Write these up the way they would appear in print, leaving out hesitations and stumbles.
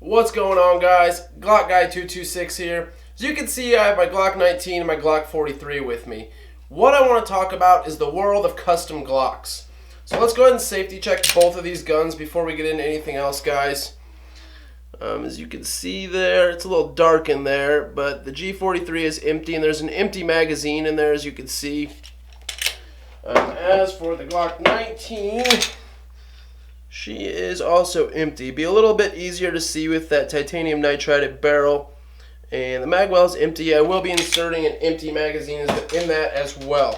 What's going on, guys? Glock Guy 226 here. As you can see, I have my Glock 19 and my Glock 43 with me. What I want to talk about is the world of custom Glocks. So let's go ahead and safety check both of these guns before we get into anything else, guys. As you can see there, it's a little dark in there, but the G43 is empty, and there's an empty magazine in there, as you can see. As for the Glock 19, she is also empty. Be a little bit easier to see with that titanium nitride barrel. And the mag well is empty. I will be inserting an empty magazine in that as well.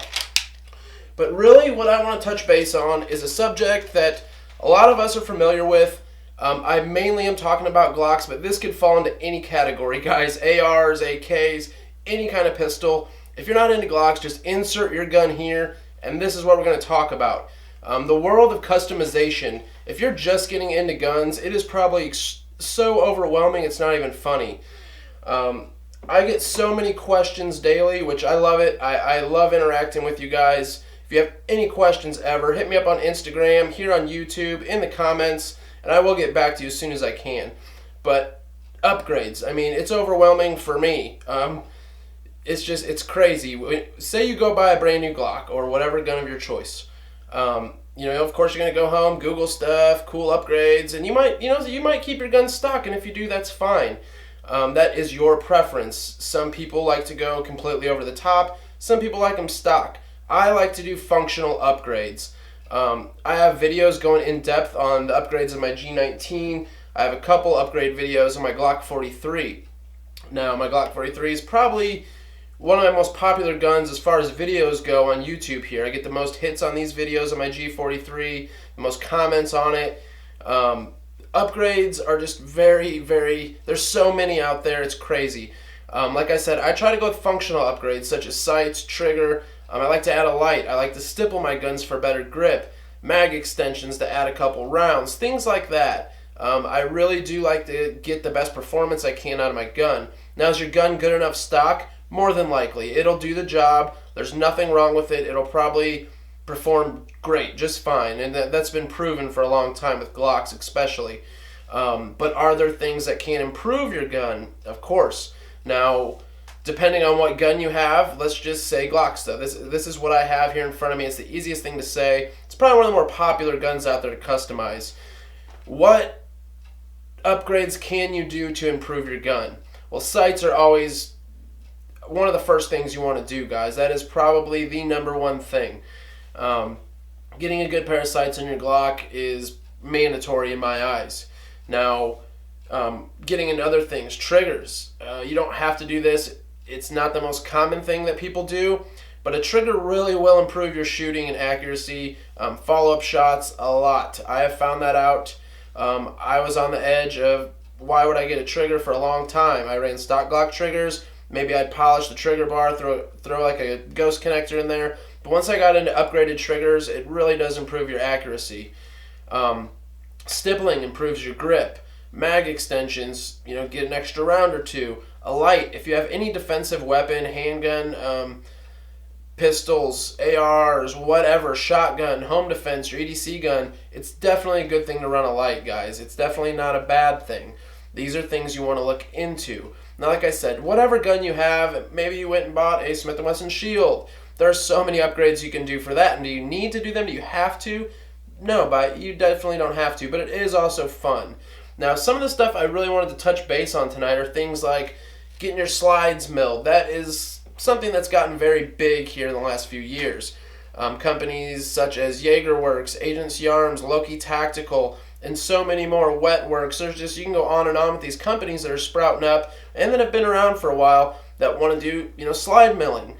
But really what I want to touch base on is a subject that a lot of us are familiar with. I mainly am talking about Glocks, but this could fall into any category, guys. ARs, AKs, any kind of pistol. If you're not into Glocks, just insert your gun here, and this is what we're going to talk about. The world of customization. If you're just getting into guns, it is probably so overwhelming it's not even funny. I get so many questions daily, which I love it. I love interacting with you guys. If you have any questions ever, hit me up on Instagram, here on YouTube, in the comments, and I will get back to you as soon as I can. But upgrades, I mean, it's overwhelming for me. It's crazy. Say you go buy a brand new Glock or whatever gun of your choice. Of course you're going to go home, Google stuff, cool upgrades, and you might keep your gun stock, and if you do, that's fine. That is your preference. Some people like to go completely over the top. Some people like them stock. I like to do functional upgrades. I have videos going in depth on the upgrades of my G19. I have a couple upgrade videos on my Glock 43. Now, my Glock 43 is probably one of my most popular guns as far as videos go on YouTube here. I get the most hits on these videos on my G43, the most comments on it. Upgrades are just there's so many out there, it's crazy. Like I said, I try to go with functional upgrades such as sights, trigger. I like to add a light. I like to stipple my guns for better grip. Mag extensions to add a couple rounds, things like that. I really do like to get the best performance I can out of my gun. Now, is your gun good enough stock? More than likely. It'll do the job. There's nothing wrong with it. It'll probably perform great, just fine. And that's been proven for a long time with Glocks especially. But are there things that can improve your gun? Of course. Now, depending on what gun you have, let's just say Glocks though. This is what I have here in front of me. It's the easiest thing to say. It's probably one of the more popular guns out there to customize. What upgrades can you do to improve your gun? Well, sights are always one of the first things you want to do, guys. That is probably the number one thing. Getting a good pair of sights on your Glock is mandatory in my eyes. Now, getting into other things, triggers. You don't have to do this. It's not the most common thing that people do, but a trigger really will improve your shooting and accuracy, follow-up shots a lot. I have found that out. I was on the edge of why would I get a trigger for a long time. I ran stock Glock triggers. Maybe I'd polish the trigger bar, throw like a ghost connector in there. But once I got into upgraded triggers, it really does improve your accuracy. Stippling improves your grip. Mag extensions, get an extra round or two. A light, if you have any defensive weapon, handgun, pistols, ARs, whatever, shotgun, home defense, your EDC gun, it's definitely a good thing to run a light, guys. It's definitely not a bad thing. These are things you want to look into. Now, like I said, whatever gun you have, maybe you went and bought a Smith & Wesson Shield. There are so many upgrades you can do for that. And do you need to do them? Do you have to? No, but you definitely don't have to. But it is also fun. Now, some of the stuff I really wanted to touch base on tonight are things like getting your slides milled. That is something that's gotten very big here in the last few years. Companies such as Jaegerworks, Agency Arms, Loki Tactical, and so many more, Wetworks. You can go on and on with these companies that are sprouting up and that have been around for a while that want to do, slide milling.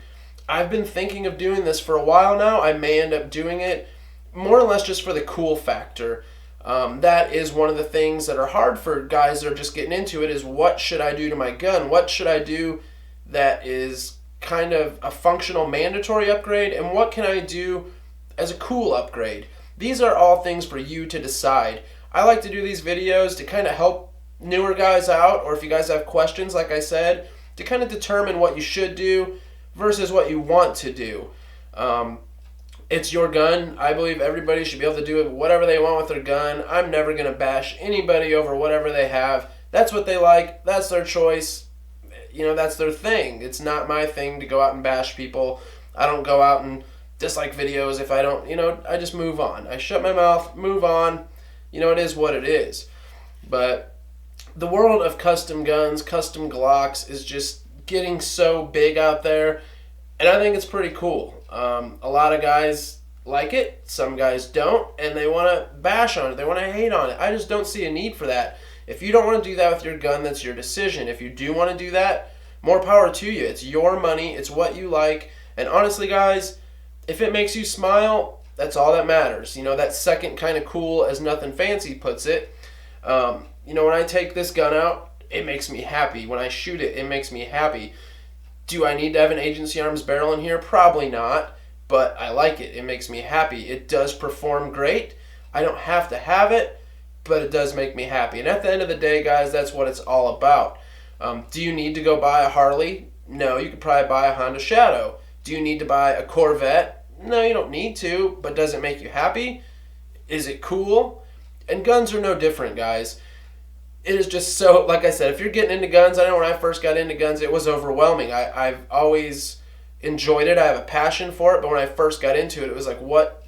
I've been thinking of doing this for a while now. I may end up doing it more or less just for the cool factor. That is one of the things that are hard for guys that are just getting into it is what should I do to my gun? What should I do that is kind of a functional mandatory upgrade, and what can I do as a cool upgrade? These are all things for you to decide. I like to do these videos to kind of help newer guys out, or if you guys have questions, like I said, to kind of determine what you should do versus what you want to do. It's your gun. I believe everybody should be able to do whatever they want with their gun. I'm never going to bash anybody over whatever they have. That's what they like. That's their choice. You know, that's their thing. It's not my thing to go out and bash people. I don't go out and dislike videos if I don't, I just move on. I shut my mouth, move on. It is what it is. But the world of custom guns, custom Glocks is just getting so big out there, and I think it's pretty cool. A lot of guys like it, some guys don't, and they want to bash on it, they want to hate on it. I just don't see a need for that. If you don't want to do that with your gun, that's your decision. If you do want to do that, more power to you. It's your money, it's what you like, and honestly, guys, if it makes you smile, that's all that matters. That second kind of cool, as Nothing Fancy puts it. When I take this gun out, it makes me happy. When I shoot it, it makes me happy. Do I need to have an Agency Arms barrel in here? Probably not, but I like it. It makes me happy. It does perform great. I don't have to have it, but it does make me happy. And at the end of the day, guys, that's what it's all about. Do you need to go buy a Harley? No, you could probably buy a Honda Shadow. Do you need to buy a Corvette? No, you don't need to, but does it make you happy? Is it cool? And guns are no different, guys. It is just so, like I said, if you're getting into guns, I know when I first got into guns, it was overwhelming. I've always enjoyed it. I have a passion for it, but when I first got into it, it was like, what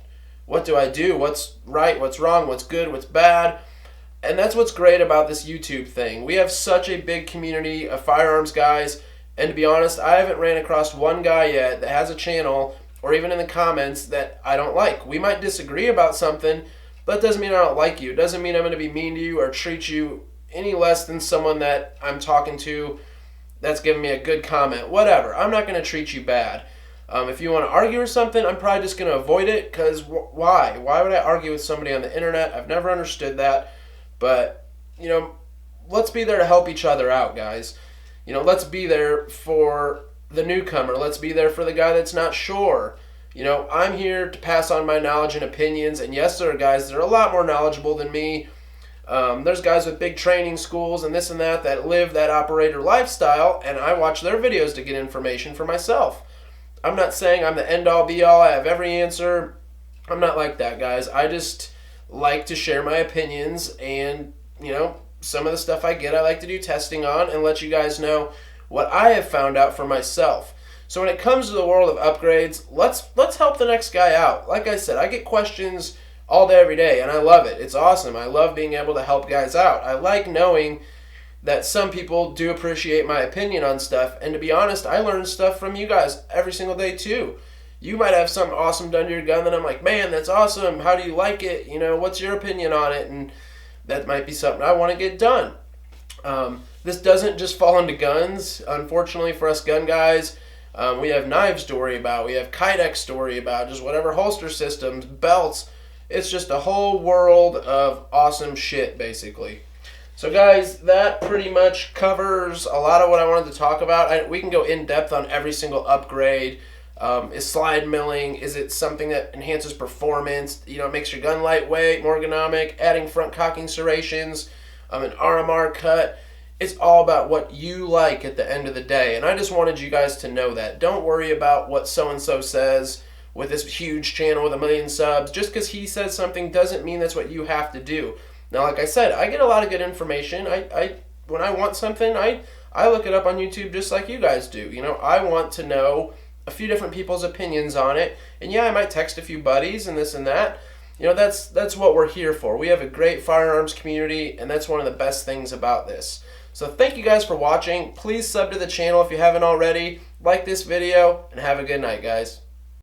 do I do? What's right? What's wrong? What's good? What's bad? And that's what's great about this YouTube thing. We have such a big community of firearms guys, and to be honest, I haven't ran across one guy yet that has a channel, or even in the comments, that I don't like. We might disagree about something, but that doesn't mean I don't like you. It doesn't mean I'm going to be mean to you or treat you any less than someone that I'm talking to that's giving me a good comment. Whatever. I'm not going to treat you bad. If you want to argue or something, I'm probably just going to avoid it, because why? Why would I argue with somebody on the internet? I've never understood that. But, let's be there to help each other out, guys. Let's be there for the newcomer. Let's be there for the guy that's not sure. I'm here to pass on my knowledge and opinions, and yes, there are guys that are a lot more knowledgeable than me. There's guys with big training schools and this and that live that operator lifestyle, and I watch their videos to get information for myself. I'm not saying I'm the end-all, be-all, I have every answer. I'm not like that, guys. I just like to share my opinions, and, some of the stuff I get, I like to do testing on and let you guys know what I have found out for myself. So when it comes to the world of upgrades, let's help the next guy out. Like I said, I get questions all day, every day, and I love it. It's awesome. I love being able to help guys out. I like knowing that some people do appreciate my opinion on stuff, and to be honest, I learn stuff from you guys every single day too. You might have something awesome done to your gun that I'm like, man, that's awesome. How do you like it? What's your opinion on it? And that might be something I want to get done. This doesn't just fall into guns. Unfortunately for us gun guys, we have knives to worry about. We have Kydex to worry about. Just whatever holster systems, belts. It's just a whole world of awesome shit, basically. So guys, that pretty much covers a lot of what I wanted to talk about. We can go in depth on every single upgrade. Is slide milling, is it something that enhances performance, makes your gun lightweight, more ergonomic, adding front cocking serrations, an RMR cut. It's all about what you like at the end of the day, and I just wanted you guys to know that. Don't worry about what so-and-so says with this huge channel with 1 million subs. Just because he says something doesn't mean that's what you have to do. Now, like I said, I get a lot of good information. When I want something, I look it up on YouTube just like you guys do. I want to know a few different people's opinions on it, and yeah, I might text a few buddies and this and that. That's what we're here for. We have a great firearms community, and that's one of the best things about this. So thank you guys for watching. Please sub to the channel if you haven't already. Like this video, and have a good night, guys.